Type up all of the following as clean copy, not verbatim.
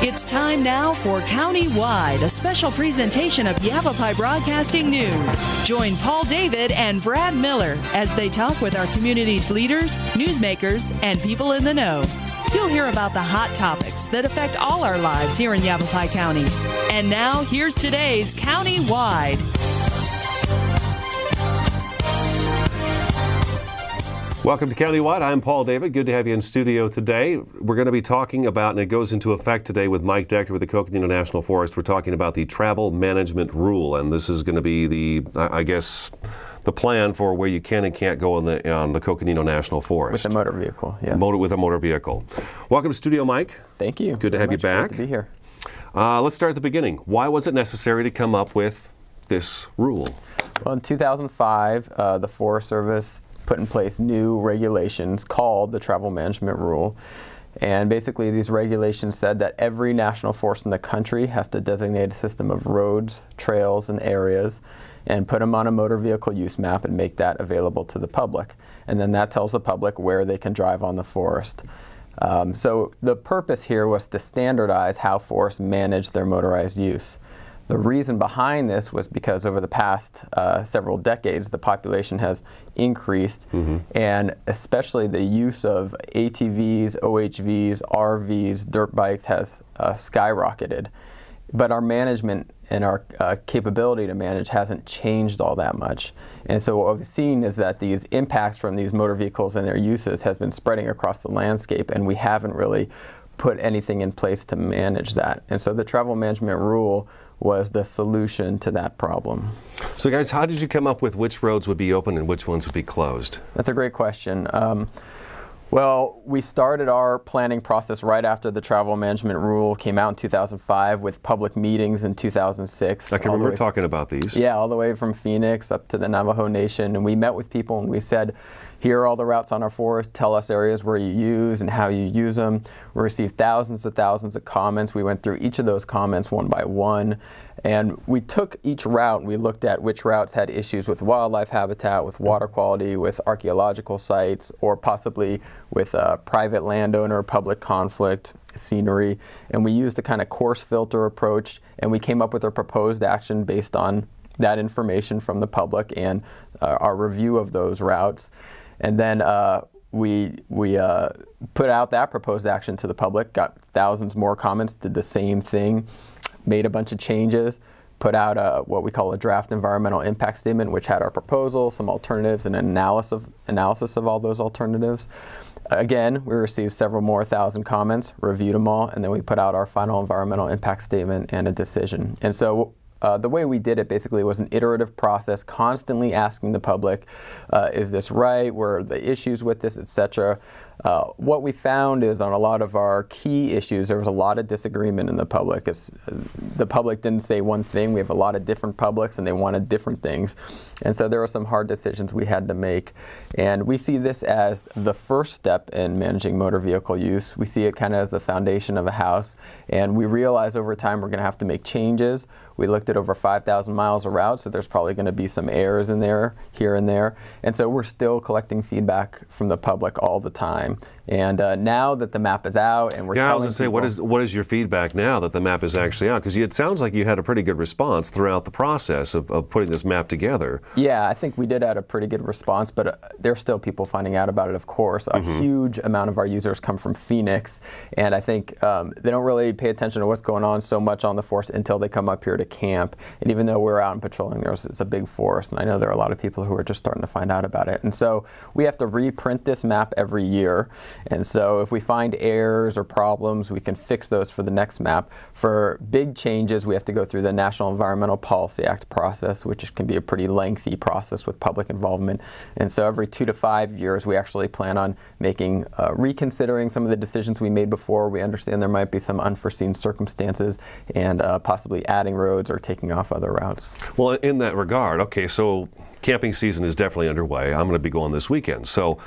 It's time now for County-Wide, a special presentation of Yavapai Broadcasting News. Join Paul David and Brad Miller as they talk with our community's leaders, newsmakers, and people in the know. You'll hear about the hot topics that affect all our lives here in Yavapai County. And now, here's today's County-Wide. Welcome to County-Wide. I'm Paul David. Good to have you in studio today. We're going to be talking about, and it goes into effect today with Mike Dechter with the Coconino National Forest. We're talking about the travel management rule, and this is going to be the plan for where you can and can't go on the Coconino National Forest. With a motor vehicle, yeah. With a motor vehicle. Welcome to studio, Mike. Thank you. Good to have you back. Good to be here. Let's start at the beginning. Why was it necessary to come up with this rule? Well, in 2005, the Forest Service put in place new regulations called the Travel Management Rule. And basically these regulations said that every national forest in the country has to designate a system of roads, trails, and areas and put them on a motor vehicle use map and make that available to the public. And then that tells the public where they can drive on the forest. So the purpose here was to standardize how forests manage their motorized use. The reason behind this was because over the past several decades, the population has increased, and especially the use of ATVs, OHVs, RVs, dirt bikes has skyrocketed. But our management and our capability to manage hasn't changed all that much. And so what we've seen is that these impacts from these motor vehicles and their uses has been spreading across the landscape, and we haven't really put anything in place to manage that. And so the Travel Management Rule was the solution to that problem. So guys, how did you come up with which roads would be open and which ones would be closed? That's a great question. Well, we started our planning process right after the Travel Management Rule came out in 2005 with public meetings in 2006. I can remember talking about these. Yeah, all the way from Phoenix up to the Navajo Nation. And we met with people and we said, here are all the routes on our forest, tell us areas where you use and how you use them. We received thousands of comments. We went through each of those comments one by one. And we took each route and we looked at which routes had issues with wildlife habitat, with water quality, with archaeological sites, or possibly with private landowner, public conflict, scenery. And we used a kind of coarse filter approach, and we came up with a proposed action based on that information from the public and our review of those routes. And then we put out that proposed action to the public, got thousands more comments, did the same thing, made a bunch of changes, put out what we call a draft environmental impact statement, which had our proposal, some alternatives, and an analysis of all those alternatives. Again, we received several more thousand comments, reviewed them all, and then we put out our final environmental impact statement and a decision. And so the way we did it basically was an iterative process, constantly asking the public, is this right? Where are the issues with this, etc. What we found is on a lot of our key issues, there was a lot of disagreement in the public. The public didn't say one thing. We have a lot of different publics and they wanted different things. And so there were some hard decisions we had to make. And we see this as the first step in managing motor vehicle use. We see it kind of as the foundation of a house. And we realize over time we're going to have to make changes. We looked at over 5,000 miles of route, so there's probably going to be some errors in there, here and there. And so we're still collecting feedback from the public all the time. And now that the map is out and we're telling people... I was going to say, what is your feedback now that the map is actually out? Because it sounds like you had a pretty good response throughout the process of putting this map together. Yeah, I think we did have a pretty good response, but there's still people finding out about it, of course. A huge amount of our users come from Phoenix, and I think they don't really pay attention to what's going on so much on the forest until they come up here to camp. And even though we're out and patrolling, it's a big forest, and I know there are a lot of people who are just starting to find out about it. And so we have to reprint this map every year. And so if we find errors or problems, we can fix those for the next map. For big changes, we have to go through the National Environmental Policy Act process, which can be a pretty lengthy process with public involvement. And so every 2 to 5 years, we actually plan on making, reconsidering some of the decisions we made before. We understand there might be some unforeseen circumstances and possibly adding roads or taking off other routes. Well, in that regard, okay, so camping season is definitely underway. I'm going to be going this weekend. So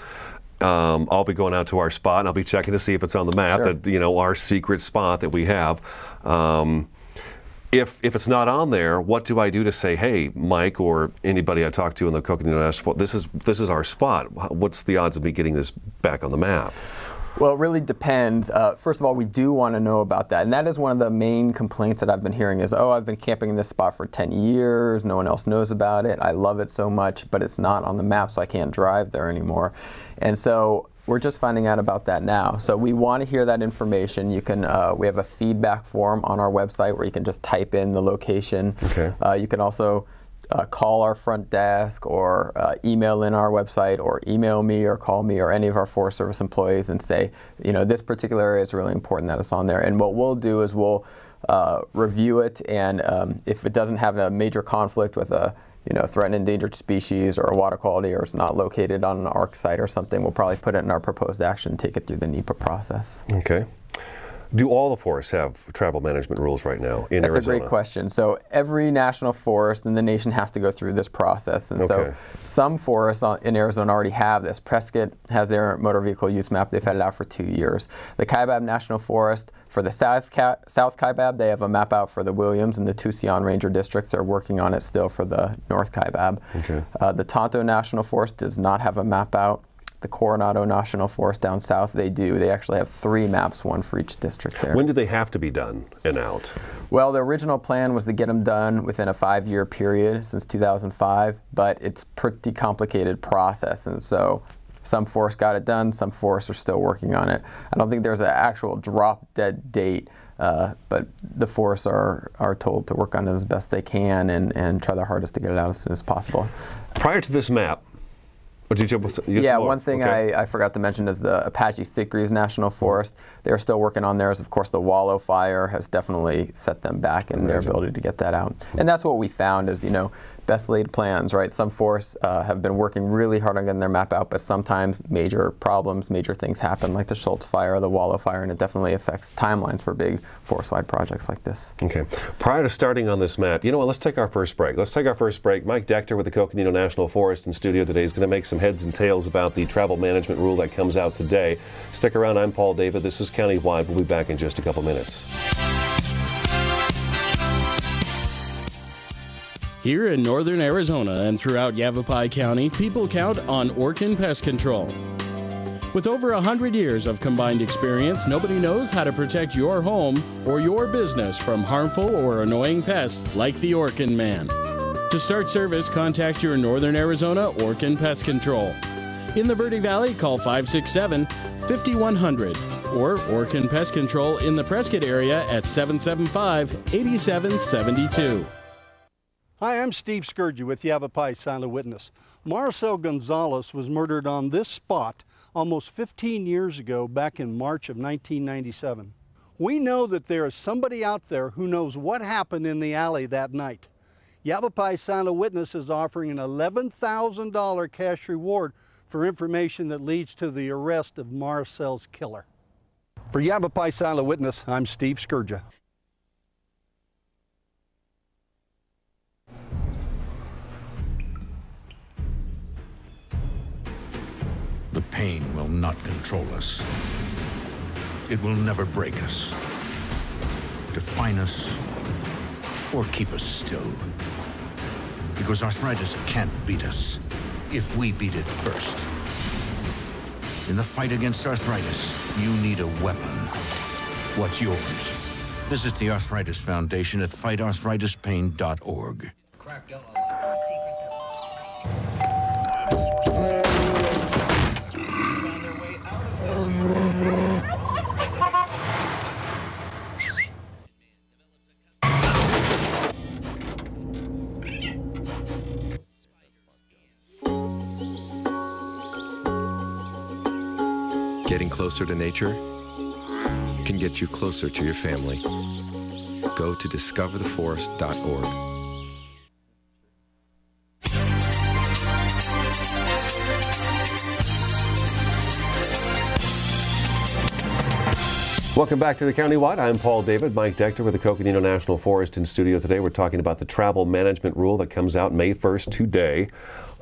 I'll be going out to our spot and I'll be checking to see if it's on the map, Sure. that, our secret spot that we have. If it's not on there, what do I do to say, hey, Mike or anybody I talk to in the Coconino National Forest, this is our spot. What's the odds of me getting this back on the map? Well, it really depends. First of all, we do want to know about that. And that is one of the main complaints that I've been hearing is, oh, I've been camping in this spot for 10 years. No one else knows about it. I love it so much, but it's not on the map, so I can't drive there anymore. And so we're just finding out about that now. So we want to hear that information. You can, we have a feedback form on our website where you can just type in the location. Okay. You can also call our front desk or email in our website or email me or call me or any of our Forest Service employees and say, you know, this particular area is really important that it's on there. And what we'll do is we'll review it, and if it doesn't have a major conflict with a threatened endangered species or water quality, or it's not located on an ARC site or something, we'll probably put it in our proposed action and take it through the NEPA process. Okay. Do all the forests have travel management rules right now in Arizona? That's a great question. So every national forest in the nation has to go through this process. And so some forests in Arizona already have this. Prescott has their motor vehicle use map. They've had it out for 2 years. The Kaibab National Forest, for the South Kaibab, they have a map out for the Williams and the Tucson Ranger districts. They're working on it still for the North Kaibab. Okay. The Tonto National Forest does not have a map out. The Coronado National Forest down south, they do. They actually have 3 maps, one for each district there. When do they have to be done and out? Well, the original plan was to get them done within a 5-year period since 2005, but it's a pretty complicated process, and so some forests got it done, some forests are still working on it. I don't think there's an actual drop-dead date, but the forests are told to work on it as best they can and try their hardest to get it out as soon as possible. Prior to this map, one thing I forgot to mention is the Apache Sitgreaves National Forest. They're still working on theirs. Of course, the Wallow fire has definitely set them back in their ability to get that out. And that's what we found is, best laid plans, right? Some forests have been working really hard on getting their map out, but sometimes major problems, major things happen, like the Schultz fire or the Wallow fire, and it definitely affects timelines for big forest-wide projects like this. Okay. Prior to starting on this map, you know what, let's take our first break. Mike Dechter with the Coconino National Forest in studio today is going to make some heads and tails about the travel management rule that comes out today. Stick around. I'm Paul David. This is Countywide. We'll be back in just a couple minutes. Here in northern Arizona and throughout Yavapai County, people count on Orkin Pest Control. With over 100 years of combined experience, nobody knows how to protect your home or your business from harmful or annoying pests like the Orkin Man. To start service, contact your northern Arizona Orkin Pest Control. In the Verde Valley, call 567-5100 or Orkin Pest Control in the Prescott area at 775-8772. Hi, I'm Steve Scourge with Yavapai Silent Witness. Marcel Gonzalez was murdered on this spot almost 15 years ago, back in March of 1997. We know that there is somebody out there who knows what happened in the alley that night. Yavapai Silent Witness is offering an $11,000 cash reward for information that leads to the arrest of Marcel's killer. For Yavapai Silent Witness, I'm Steve Scourge. The pain will not control us. It will never break us, define us, or keep us still. Because arthritis can't beat us if we beat it first. In the fight against arthritis, you need a weapon. What's yours? Visit the Arthritis Foundation at fightarthritispain.org. Getting closer to nature can get you closer to your family. Go to discovertheforest.org. Welcome back to the Countywide. I'm Paul David. Mike Dechter with the Coconino National Forest in studio today. We're talking about the travel management rule that comes out May 1st today.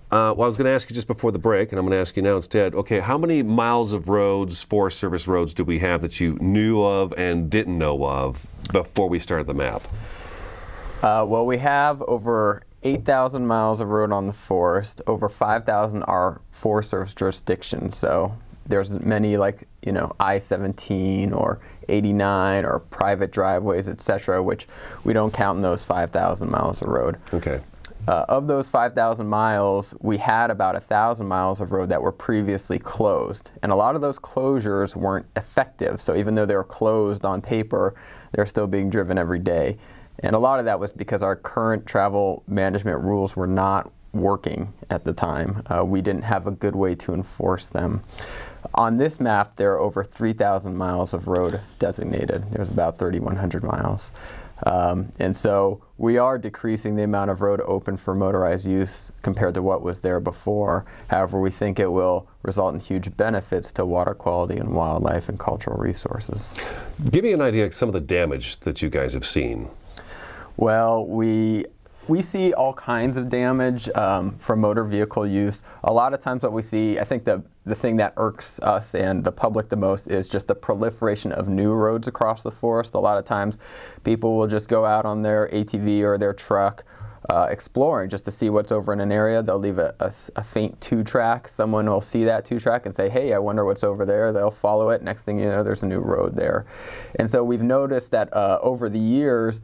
Well, I was going to ask you just before the break, and I'm going to ask you now instead. Okay, how many miles of roads, Forest Service roads, do we have that you knew of and didn't know of before we started the map? Well, we have over 8,000 miles of road on the forest. Over 5,000 are Forest Service jurisdiction. So there's many, like I-17 or 89 or private driveways, etc., which we don't count in those 5,000 miles of road. Okay. Of those 5,000 miles, we had about 1,000 miles of road that were previously closed. And a lot of those closures weren't effective. So even though they were closed on paper, they're still being driven every day. And a lot of that was because our current travel management rules were not working at the time. We didn't have a good way to enforce them. On this map, there are over 3,000 miles of road designated. There's about 3,100 miles. And so we are decreasing the amount of road open for motorized use compared to what was there before. However, we think it will result in huge benefits to water quality and wildlife and cultural resources. Give me an idea of some of the damage that you guys have seen. Well, we see all kinds of damage from motor vehicle use. A lot of times what we see, I think the thing that irks us and the public the most is just the proliferation of new roads across the forest. A lot of times people will just go out on their ATV or their truck exploring just to see what's over in an area. They'll leave a faint two-track. Someone will see that two-track and say, hey, I wonder what's over there. They'll follow it. Next thing you know, there's a new road there. And so we've noticed that over the years,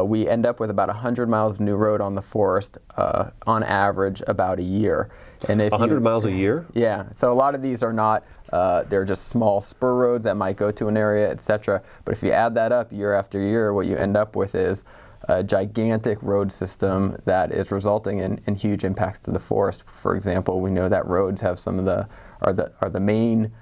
we end up with about 100 miles of new road on the forest on average about a year. And if 100 miles a year? Yeah. So a lot of these are not, they're just small spur roads that might go to an area, etc. But if you add that up year after year, what you end up with is a gigantic road system that is resulting in huge impacts to the forest. For example, we know that roads have some of the main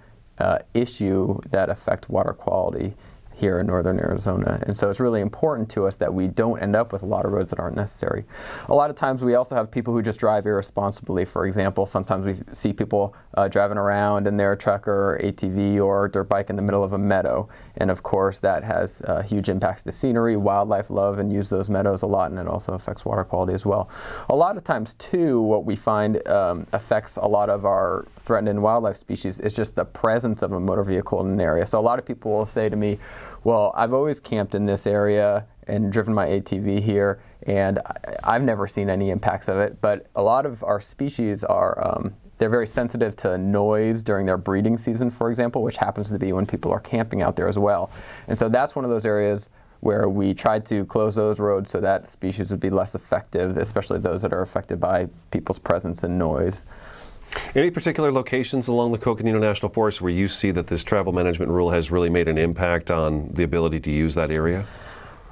issue that affect water quality here in northern Arizona. And so it's really important to us that we don't end up with a lot of roads that aren't necessary. A lot of times we also have people who just drive irresponsibly. For example, sometimes we see people driving around in their truck or ATV or dirt bike in the middle of a meadow. And of course that has huge impacts to scenery. Wildlife love and use those meadows a lot, and it also affects water quality as well. A lot of times too, what we find affects a lot of our threatened wildlife species is just the presence of a motor vehicle in an area. So a lot of people will say to me, well, I've always camped in this area and driven my ATV here, and I've never seen any impacts of it. But a lot of our species are, they're very sensitive to noise during their breeding season, for example, which happens to be when people are camping out there as well. And so that's one of those areas where we tried to close those roads so that species would be less effective, especially those that are affected by people's presence and noise. Any particular locations along the Coconino National Forest where you see that this travel management rule has really made an impact on the ability to use that area?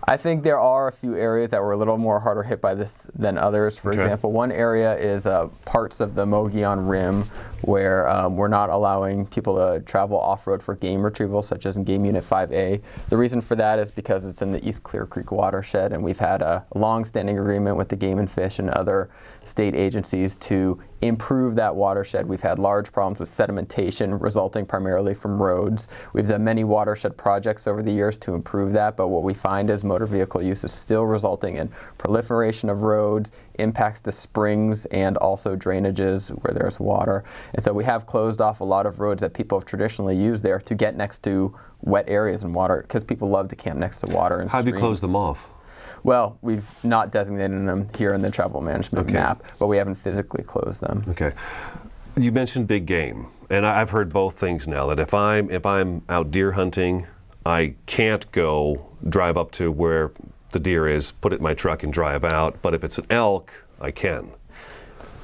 I think there are a few areas that were a little more harder hit by this than others. For example, one area is parts of the Mogollon Rim where we're not allowing people to travel off-road for game retrieval, such as in Game Unit 5A. The reason for that is because it's in the East Clear Creek watershed, and we've had a long-standing agreement with the Game and Fish and other state agencies to improve that watershed. We've had large problems with sedimentation resulting primarily from roads. We've done many watershed projects over the years to improve that, but what we find is motor vehicle use is still resulting in proliferation of roads, impacts to springs and also drainages where there's water. And so we have closed off a lot of roads that people have traditionally used there to get next to wet areas and water, because people love to camp next to water and How streams. have you closed them off? Well, we've not designated them here in the travel management map, but we haven't physically closed them. Okay. You mentioned big game, and I've heard both things now, that if I'm out deer hunting, I can't go drive up to where the deer is, put it in my truck and drive out, but if it's an elk, I can.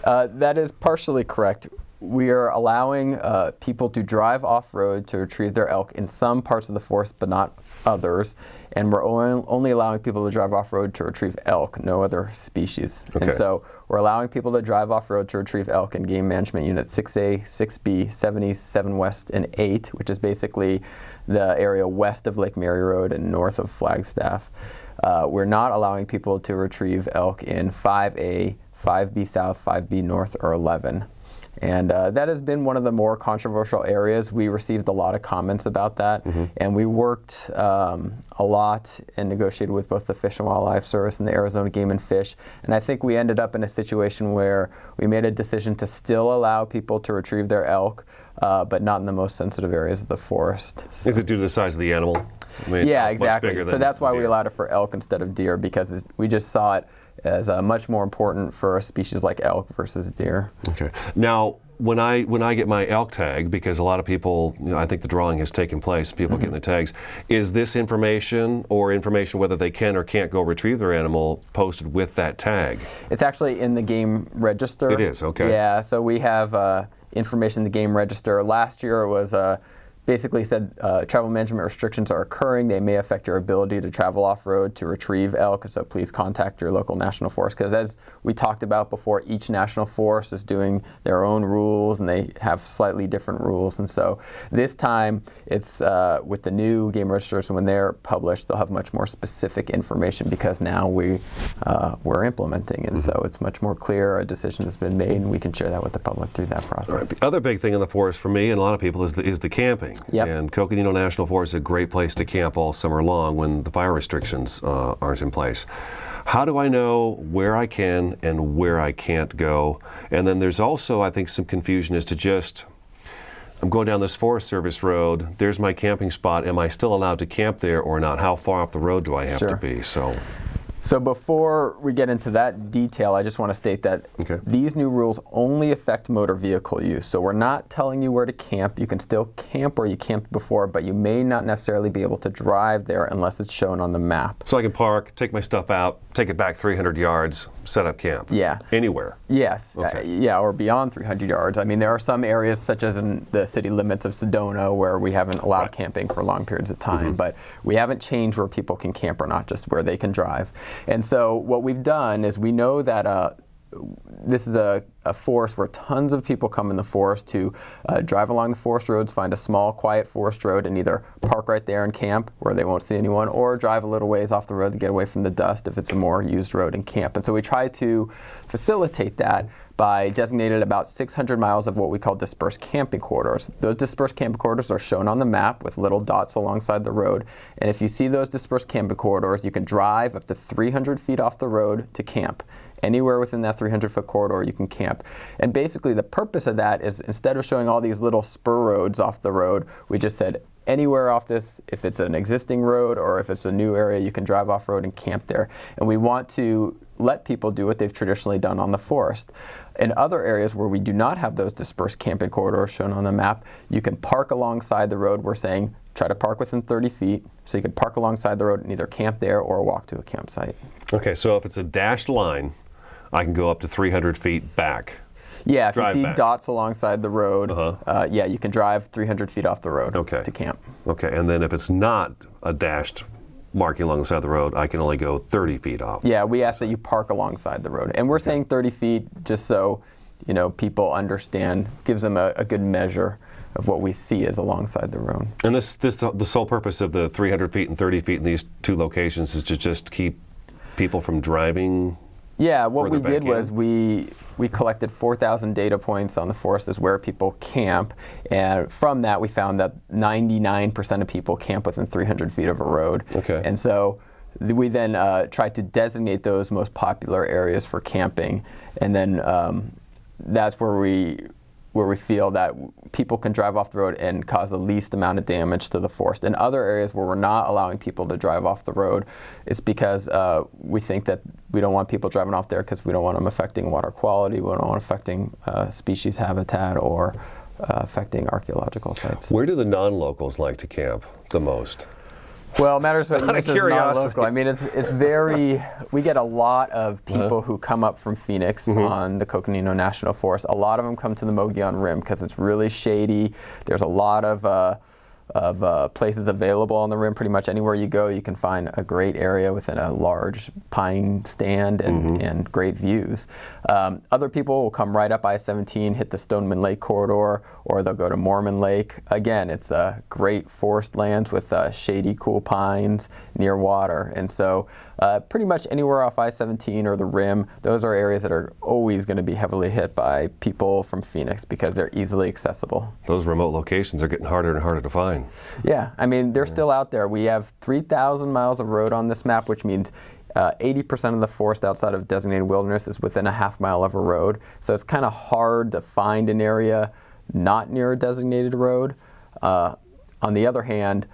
That is partially correct. We are allowing people to drive off-road to retrieve their elk in some parts of the forest, but not others. And we're only allowing people to drive off-road to retrieve elk, no other species. Okay. And so we're allowing people to drive off-road to retrieve elk in Game Management Unit 6A, 6B, 7 East, 7 West, and 8, which is basically the area west of Lake Mary Road and north of Flagstaff. We're not allowing people to retrieve elk in 5A, 5B South, 5B North, or 11. And that has been one of the more controversial areas. We received a lot of comments about that, and we worked a lot and negotiated with both the Fish and Wildlife Service and the Arizona Game and Fish. And I think we ended up in a situation where we made a decision to still allow people to retrieve their elk, but not in the most sensitive areas of the forest. So. Is it due to the size of the animal? I mean, yeah, much exactly. bigger So than that's why we deer. allowed it for elk instead of deer, because we just saw it as much more important for a species like elk versus deer. Okay. Now, when I get my elk tag, because a lot of people, I think the drawing has taken place, people getting the tags, is this information or information whether they can or can't go retrieve their animal posted with that tag? It's actually in the game register. It is, okay. Yeah, so we have information in the game register. Last year it was basically said travel management restrictions are occurring. They may affect your ability to travel off-road to retrieve elk, so please contact your local national forest. Because as we talked about before, each national forest is doing their own rules and they have slightly different rules. And so this time it's with the new game registers, and when they're published, they'll have much more specific information because now we're implementing. And so it's much more clear, a decision has been made, and we can share that with the public through that process. Right. The other big thing in the forest for me and a lot of people is the camping. Yep. And Coconino National Forest is a great place to camp all summer long when the fire restrictions aren't in place. How do I know where I can and where I can't go? And then there's also, I think, some confusion as to just, I'm going down this Forest Service road, there's my camping spot, am I still allowed to camp there or not? How far off the road do I have to be? So before we get into that detail, I just want to state that these new rules only affect motor vehicle use. So we're not telling you where to camp. You can still camp where you camped before, but you may not necessarily be able to drive there unless it's shown on the map. So I can park, take my stuff out, take it back 300 yards, set up camp? Yeah. Anywhere? Yes. Yeah, or beyond 300 yards. I mean, there are some areas, such as in the city limits of Sedona, where we haven't allowed camping for long periods of time, but we haven't changed where people can camp or not, just where they can drive. And so what we've done is we know that this is a forest where tons of people come in the forest to drive along the forest roads, find a small, quiet forest road, and either park right there and camp where they won't see anyone, or drive a little ways off the road to get away from the dust if it's a more used road and camp. And so we try to facilitate that by designating about 600 miles of what we call dispersed camping corridors. Those dispersed camping corridors are shown on the map with little dots alongside the road. And if you see those dispersed camping corridors, you can drive up to 300 feet off the road to camp. Anywhere within that 300-foot corridor you can camp. And basically the purpose of that is, instead of showing all these little spur roads off the road, we just said anywhere off this, if it's an existing road or if it's a new area, you can drive off-road and camp there. And we want to let people do what they've traditionally done on the forest. In other areas where we do not have those dispersed camping corridors shown on the map, you can park alongside the road. We're saying try to park within 30 feet, so you can park alongside the road and either camp there or walk to a campsite. Okay, so if it's a dashed line, I can go up to 300 feet back. Yeah, if you see dots alongside the road, yeah, you can drive 300 feet off the road to camp. Okay, and then if it's not a dashed marking alongside the road, I can only go 30 feet off. Yeah, we ask that you park alongside the road. And we're saying 30 feet just so, you know, people understand, gives them a good measure of what we see as alongside the road. And the sole purpose of the 300 feet and 30 feet in these two locations is to just keep people from driving? Yeah, what we did was we collected 4,000 data points on the forest as where people camp, and from that we found that 99% of people camp within 300 feet of a road. Okay. And so we then tried to designate those most popular areas for camping, and then that's where we feel that people can drive off the road and cause the least amount of damage to the forest. In other areas where we're not allowing people to drive off the road, it's because we think that we don't want people driving off there because we don't want them affecting water quality, we don't want affecting species habitat or affecting archaeological sites. Where do the non-locals like to camp the most? Well, it matters what you mean not local. I mean, it's very, we get a lot of people who come up from Phoenix on the Coconino National Forest. A lot of them come to the Mogollon Rim because it's really shady. There's a lot of places available on the rim. Pretty much anywhere you go, you can find a great area within a large pine stand and great views. Other people will come right up I-17, hit the Stoneman Lake corridor, or they'll go to Mormon Lake. Again, it's great forest lands with shady, cool pines near water. And so pretty much anywhere off I-17 or the rim, those are areas that are always going to be heavily hit by people from Phoenix because they're easily accessible. Those remote locations are getting harder and harder to find. Yeah, I mean, they're still out there. We have 3,000 miles of road on this map, which means 80% of the forest outside of designated wilderness is within a half mile of a road. So it's kind of hard to find an area not near a designated road. On the other hand,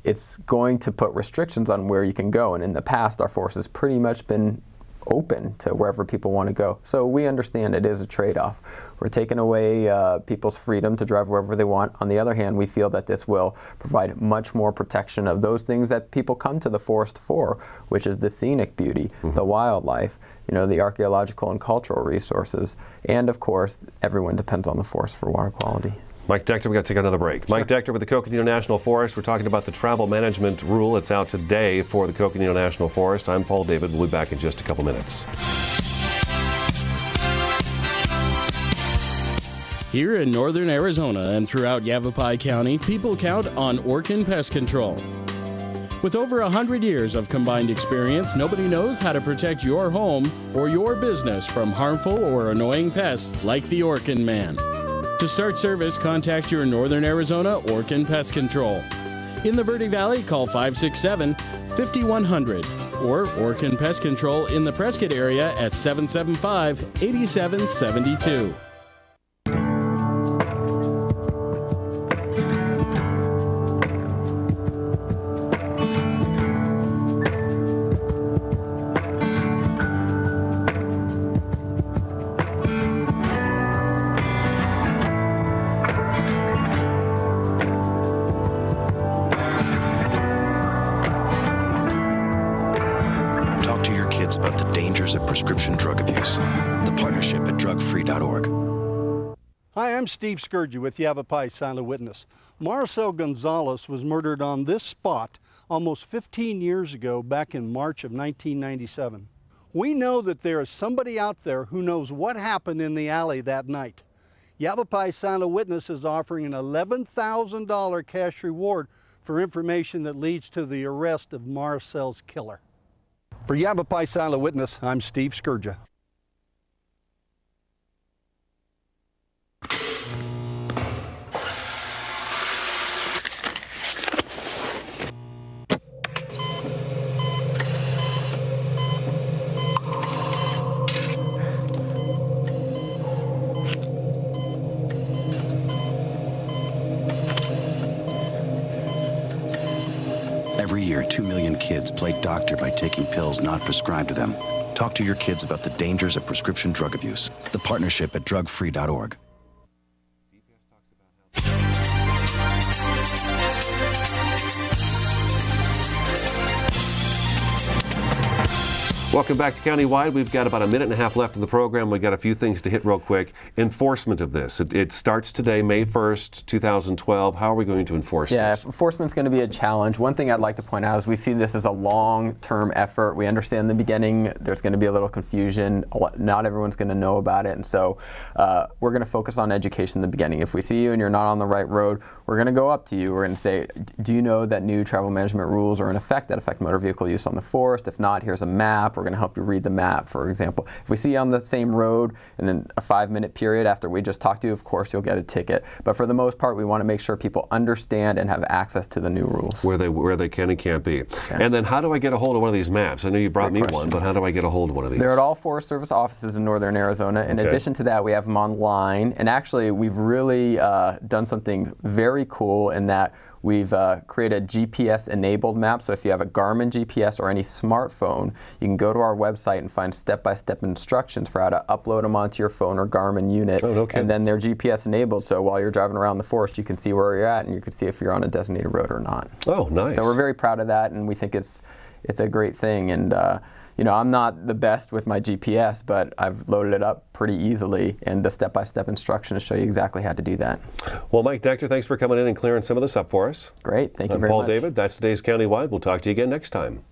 it's going to put restrictions on where you can go. And in the past, our forest has pretty much been open to wherever people want to go. So we understand it is a trade-off. We're taking away people's freedom to drive wherever they want. On the other hand, we feel that this will provide much more protection of those things that people come to the forest for, which is the scenic beauty, the wildlife, the archaeological and cultural resources, and of course, everyone depends on the forest for water quality. Mike Dechter, we got to take another break. Sure. Mike Dechter with the Coconino National Forest. We're talking about the travel management rule. It's out today for the Coconino National Forest. I'm Paul David. We'll be back in just a couple minutes. Here in northern Arizona and throughout Yavapai County, people count on Orkin Pest Control. With over 100 years of combined experience, nobody knows how to protect your home or your business from harmful or annoying pests like the Orkin Man. To start service, contact your Northern Arizona Orkin Pest Control. In the Verde Valley, call 567-5100 or Orkin Pest Control in the Prescott area at 775-8772. About the dangers of prescription drug abuse. The partnership at drugfree.org. Hi, I'm Steve Scourgy with Yavapai Silent Witness. Marcel Gonzalez was murdered on this spot almost 15 years ago, back in March of 1997. We know that there is somebody out there who knows what happened in the alley that night. Yavapai Silent Witness is offering an $11,000 cash reward for information that leads to the arrest of Marcel's killer. For Yavapai Silent Witness, I'm Steve Scourgy. Every year, 2 million kids play doctor by taking pills not prescribed to them. Talk to your kids about the dangers of prescription drug abuse. The partnership at drugfree.org. Welcome back to Countywide. We've got about a minute and a half left in the program. We've got a few things to hit real quick. Enforcement of this. It starts today, May 1st, 2012. How are we going to enforce this? Yeah, enforcement's going to be a challenge. One thing I'd like to point out is we see this as a long-term effort. We understand in the beginning there's going to be a little confusion. Not everyone's going to know about it, and so we're going to focus on education in the beginning. If we see you and you're not on the right road, we're going to go up to you. We're going to say, do you know that new travel management rules are in effect that affect motor vehicle use on the forest? If not, here's a map. We're going to help you read the map, for example. If we see you on the same road and then a 5-minute period after we just talked to you, of course you'll get a ticket. But for the most part, we want to make sure people understand and have access to the new rules. Where they can and can't be. Okay. And then how do I get a hold of one of these maps? I know you brought me one, but how do I get a hold of one of these? They're at all Forest Service offices in northern Arizona. In addition to that, we have them online. And actually, we've really done something very cool in that we've created a GPS-enabled map. So if you have a Garmin GPS or any smartphone, you can go to our website and find step-by-step instructions for how to upload them onto your phone or Garmin unit. Oh, okay. And then they're GPS-enabled, so while you're driving around the forest, you can see where you're at, and you can see if you're on a designated road or not. Oh, nice. So we're very proud of that, and we think it's a great thing. And you know, I'm not the best with my GPS, but I've loaded it up pretty easily, and the step-by-step instructions show you exactly how to do that. Well, Mike Dechter, thanks for coming in and clearing some of this up for us. Great. Thank you very much. I'm Paul David. That's today's Countywide. We'll talk to you again next time.